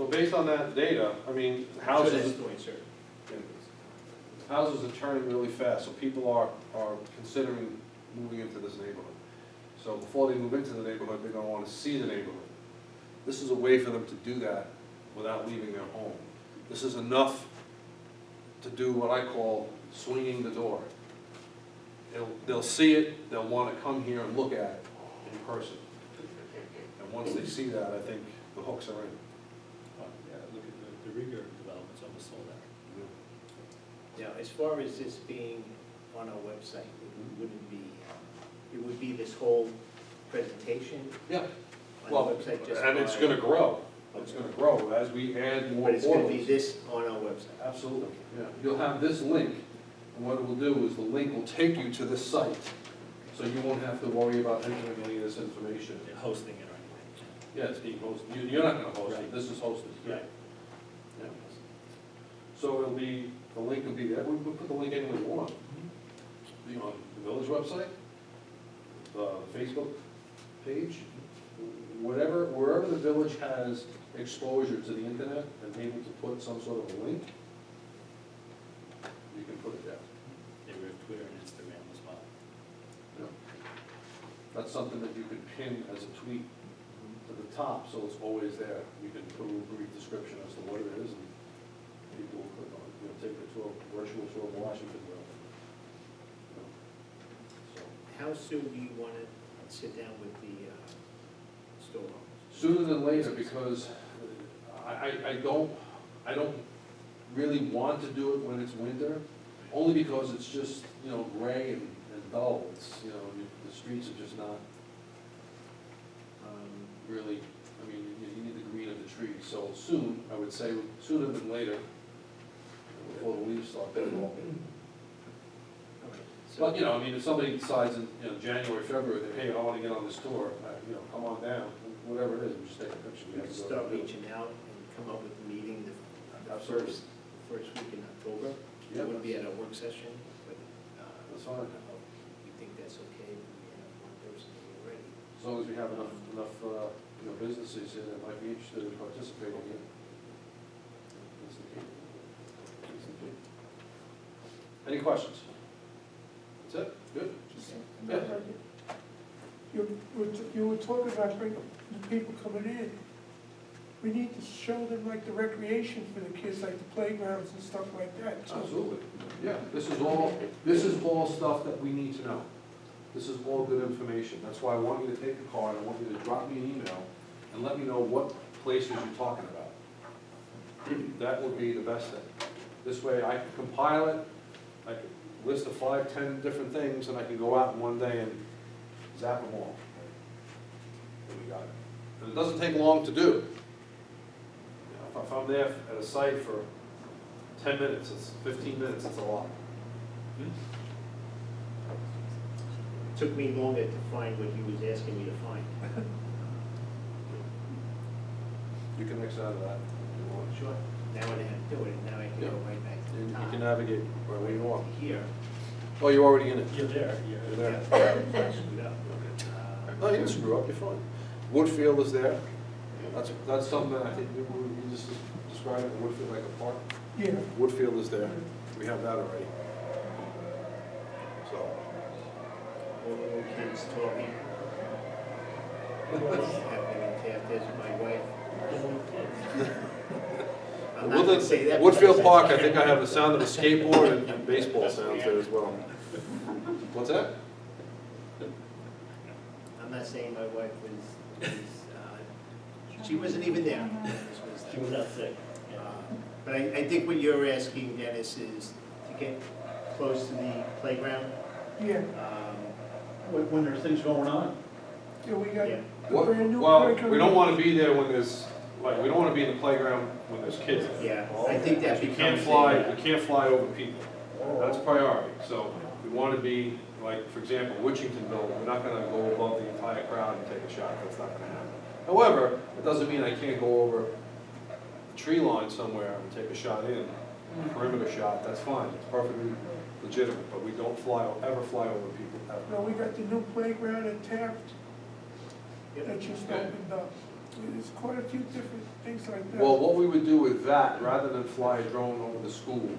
So based on that data, I mean, houses are turning really fast, so people are considering moving into this neighborhood. So before they move into the neighborhood, they're gonna wanna see the neighborhood. This is a way for them to do that without leaving their home. This is enough to do what I call swinging the door. They'll see it, they'll wanna come here and look at it in person. And once they see that, I think the hooks are in. Yeah, look at the Rieger developments almost sold out. Now, as far as this being on our website, it would be this whole presentation Yeah, on well, the website just and it's by- gonna grow. It's gonna grow as we add more But it's gonna be portals. this on our website. Absolutely, yeah. You'll have this link, and what it will do is the link will take you to this site. So you won't have to worry about entering any of this information. They're hosting it or anything. Yeah, it's being hosted. You're not gonna host it, Right. this is hosted. Right. Yeah. So it'll be, the link will be there. We'll put the link anywhere we want. Be on the village website, the Facebook page, whatever, wherever the village has exposure to the internet and able to put some sort of a link, you can put it there. They were Twitter and Instagram as well. Yeah. That's something that you could pin as a tweet to the top, so it's always there. You can put a little brief description as to what it is, and people will click on it. Take a tour, virtual tour of Washingtonville. So, How soon do you want to sit down with the store owners? sooner than later, because I don't really want to do it when it's winter, only because it's just, gray and dull. It's, the streets are just not really, I mean, you need the green of the trees. So soon, I would say sooner than later, before the leaves start to fall. But, I mean, if somebody decides in, January, February, that, hey, I want to get on this tour, come on down, whatever it is, we just take a picture. We have can to go start to the- reaching out and come up with a meeting the Absolutely. first week in October. Yeah. It would be at a work session, but That's fine, we think that's okay. We have one person already. as long as we have enough, businesses here that might be interested in participating in it. That's the key. That's the key. Any questions? That's it? Good? Yeah. You were talking about bringing the people coming in. We need to show them like the recreation for the kids, like the playgrounds and stuff like that. too. Absolutely. Yeah, this is all stuff that we need to know. This is all good information. That's why I want you to take the card, I want you to drop me an email and let me know what places you're talking about. That would be the best thing. This way I can compile it, I can list of 5, 10 different things, and I can go out in one day and zap them all. And we got it. And it doesn't take long to do. If I'm there at a site for 10 minutes, it's 15 minutes, it's a lot. Took me longer to find what he was asking me to find. You can mix out of that if you want. Sure. Now I know how to do it, and now I can go Yeah. right back to the You top. can navigate wherever you want. Here. Oh, you're already in it. You're there, You're you're there. Yeah, I screwed up. No, you didn't screw up, you're fine. Woodfield is there. That's something that I think we just described Woodfield like a park. Yeah. Woodfield is there. We have that already. So, All the little kids talking. Happening in Taft, there's my wife. I'm not gonna say that. Woodfield because Park, I think I have the sound of a skateboard and baseball sounds there as well. What's that? I'm not saying my wife was she wasn't even there. She was out sick. Yeah. But I think what you're asking, Dennis, is to get close to the playground. Yeah, When there's things going on. yeah, we got Yeah. a brand new Well, playground. we don't want to be there when there's, we don't want to be in the playground when there's kids there. Yeah, I think that We becomes. can't fly over people. That's priority. So we want to be, like, for example, Washingtonville, we're not going to go above the entire crowd and take a shot. That's not going to happen. However, it doesn't mean I can't go over the tree line somewhere and take a shot in, a perimeter shot. That's fine. It's perfectly legitimate, but we don't ever fly over people ever. No, we got the new playground at Taft Yep. that just Okay. opened up. There's quite a few different things like that. Well, what we would do with that, rather than fly a drone over the school,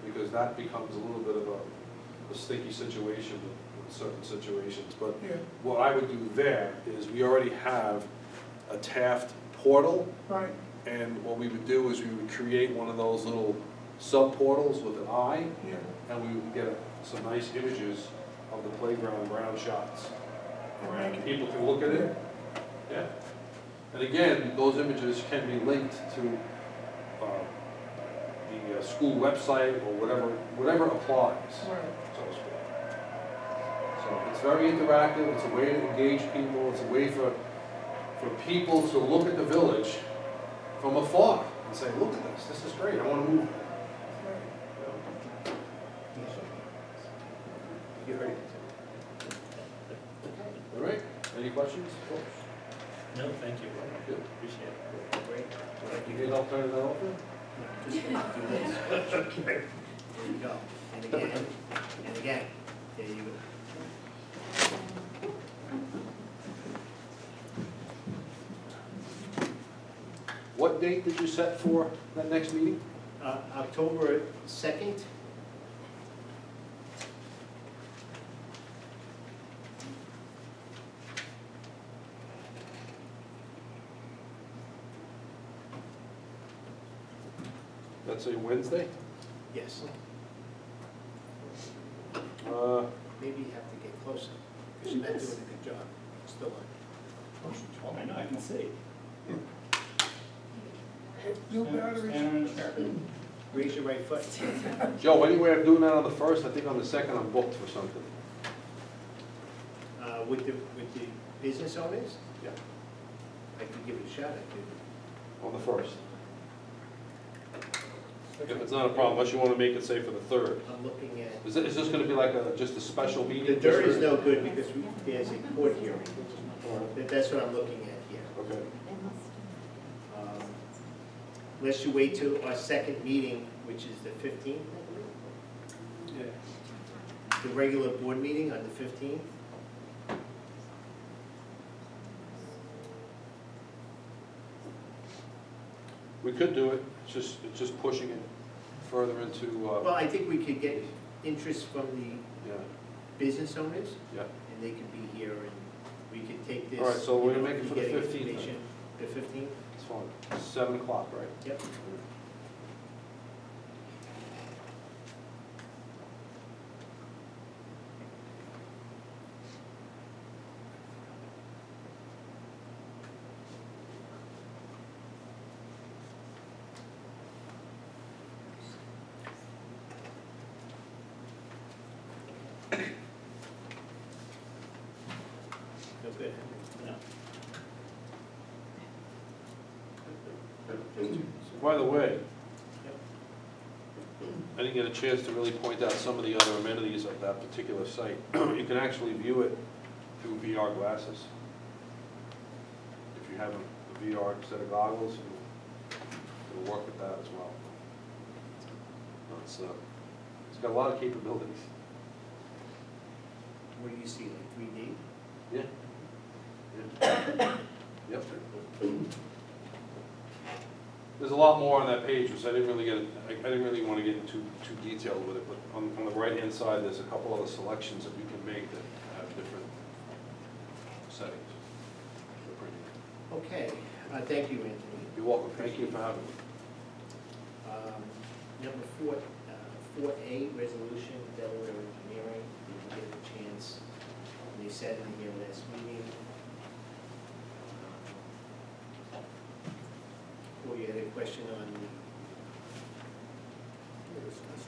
because that becomes a little bit of a sticky situation in certain situations, but Yeah, what I would do there is, we already have a Taft portal, right, and what we would do is we would create one of those little sub-portals with an eye, yeah. and we would get some nice images of the playground ground shots. And make it- People can look at it, yeah. And again, those images can be linked to the school website or whatever applies, Right, so to speak. So it's very interactive, it's a way to engage people, it's a way for people to look at the village from afar and say, look at this is great, I want to move. right. You heard it. All right, any questions, folks? No, thank you. Good. Appreciate it. Great. You need I'll turn it over? Just do this. There you go. And again, and again. There you go. What date did you set for that next meeting? October 2nd. That's a Wednesday? Yes. Maybe you have to get closer, because you're not doing a good job. Still on. I know, I can see. New batteries. Stand on the chair. Raise your right foot. Joe, any way of doing that on the first? I think on the second I'm booked for something. With the business owners, Yeah. I could give it a shot. I could. On the first. If it's not a problem, unless you want to make it, say, for the third. I'm looking at. Is this gonna be like just a special meeting? The dirt is no good because there's a court hearing. Alright. That's what I'm looking at here. Okay. Unless you wait till our second meeting, which is the 15th, I believe. Yeah. The regular board meeting on the 15th. We could do it, it's just pushing it further into, Well, I think we could get interest from the yeah, business owners, yeah. and they could be here, and we could take this. All right, so we're you know, gonna make it for the getting 15th then. information. The 15th? It's fine. 7 o'clock, right? Yep. No good. No. By the way, Yep. I didn't get a chance to really point out some of the other amenities of that particular site. You can actually view it through VR glasses. If you have a VR set of goggles, it'll work with that as well. It's got a lot of capabilities. What do you see, like 3D? Yeah. Yeah. Yep. There's a lot more on that page, which I didn't really want to get into too detailed with it, but on the right-hand side, there's a couple other selections that we can make that have different settings. They're pretty- Okay, thank you, Anthony. You're welcome, thank you for having me. Number 4A, resolution, Delaware Engineering, didn't get a chance, they said in here last meeting. Well, you had a question on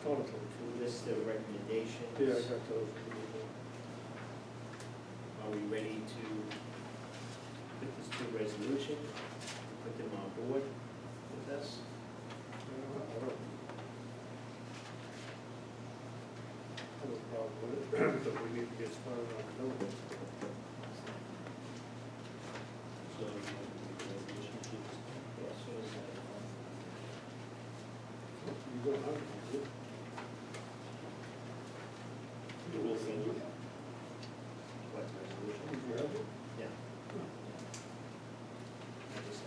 the list of recommendations. Yeah, I got those. Are we ready to put this to resolution, put them on board with us? But we need to get started on building. So, resolution to- Yeah, as soon as You don't have to do it. You will send it. what resolution? You have it? Yeah. I just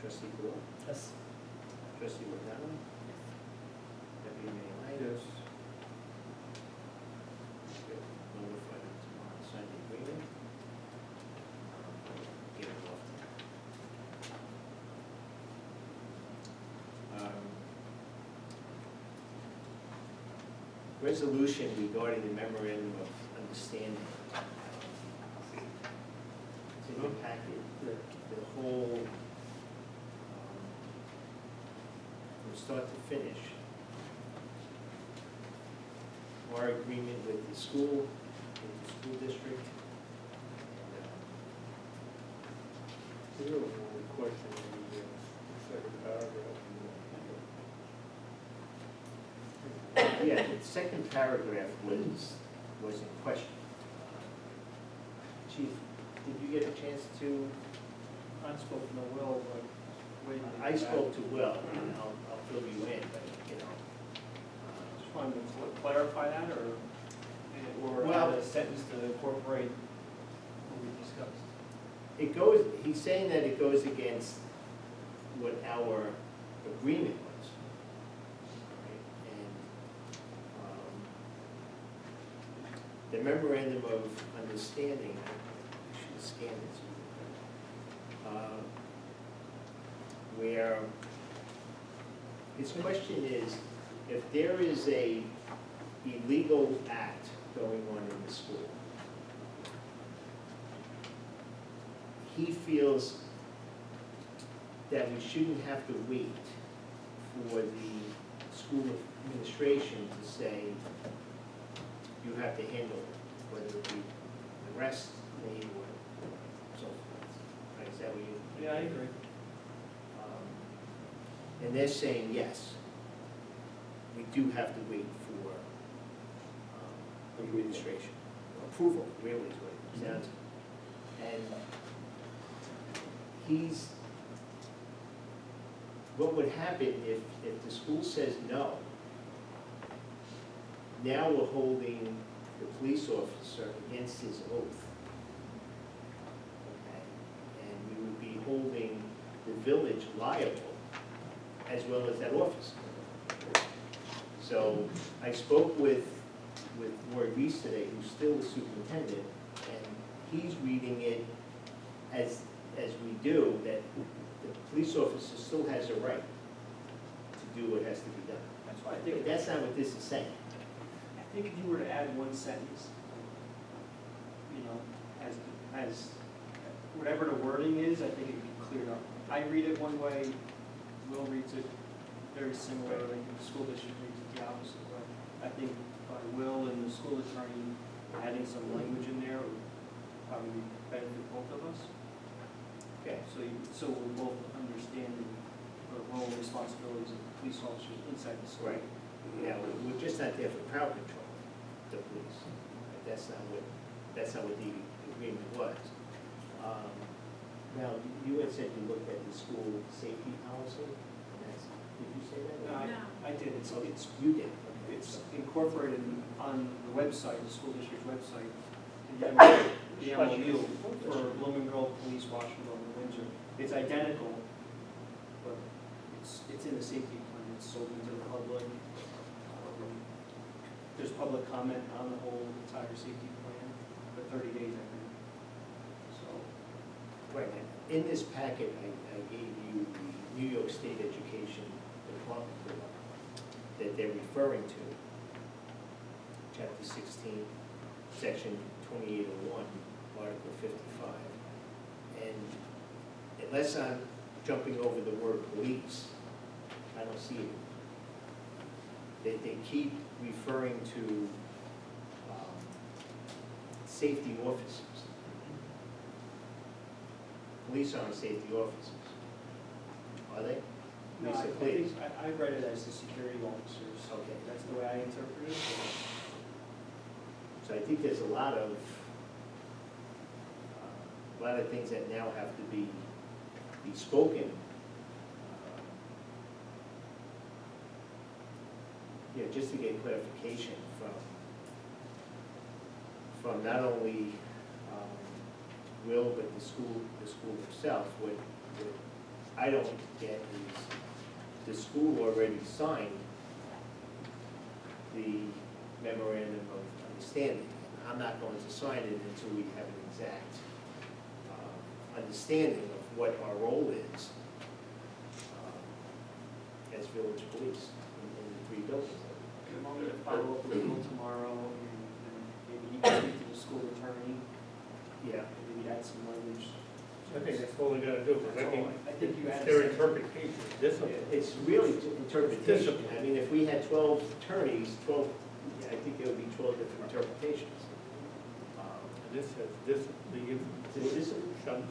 Trustee Brewer? Yes. Trustee McDonald? Deputy Mayor Knight? Yes. Notify them tomorrow, sign the agreement. Get it off. Resolution regarding the memorandum of understanding. It's in your packet, the whole, from start to finish. Our agreement with the school district. There's a little question in the second paragraph. Yeah, the second paragraph was in question. Chief, did you get a chance to? I spoke to Will, but wait. I spoke to Will, and I'll fill you in, but, Just wanted to clarify that, or Well- add a sentence to incorporate what we discussed. it goes, he's saying that it goes against what our agreement was. Right? And the memorandum of understanding, I should have scanned it, where his question is, if there is a illegal act going on in the school, he feels that we shouldn't have to wait for the school administration to say, you have to handle it, whether it be arrest, name, or so forth. Right, is that what you? Yeah, I agree. And they're saying, yes, we do have to wait for administration, approval, really is what it comes down to. And what would happen if the school says no? Now we're holding the police officer against his oath. Okay? And we would be holding the village liable as well as that officer. So I spoke with Roy Reese today, who's still the superintendent, and he's reading it as we do, that the police officer still has a right to do what has to be done. That's why I But think, that's not what this is saying. I think if you were to add one sentence, as whatever the wording is, I think it'd be cleared up. I read it one way, Will reads it very similar, I think the school district reads it the opposite way. I think by Will and the school attorney adding some language in there would probably benefit both of us. Okay. So we're both understanding the role and responsibilities of police officers inside the school. Right. Yeah, we're just not there for crowd control, the police. That's not what the agreement was. Now, you had said you looked at the school safety policy, and that's, did you say that? No, I did, it's You did. It's incorporated on the website, the school district's website, the MOU for Bloomingdale, Police, Washingtonville, and Windsor. It's identical, but it's in the safety plan, it's open to the public. There's public comment on the whole entire safety plan for 30 days, I think. So, Right, and in this packet, I gave you the New York State Education Department that they're referring to, Chapter 16, Section 2801, Article 55. And unless I'm jumping over the word police, I don't see it. They keep referring to safety officers. Police aren't safety officers, are they? no, Police I are police. think, I read it as the security officers. Okay. That's the way I interpreted it. So I think there's a lot of things that now have to be spoken. Just to get clarification from not only Will, but the school itself, what I don't get is, the school already signed the memorandum of understanding. I'm not going to sign it until we have an exact understanding of what our role is as village police in the three buildings. I'm going to follow up with Will tomorrow, and maybe he can speak to the school attorney, Yeah. and maybe add some language. I think that's all we gotta do, because That's all. I think you added their some- interpretation, discipline. It's really interpretation. Discipline. I mean, if we had 12 attorneys, I think there would be 12 different interpretations. And this says, this, the, It's a discipline. some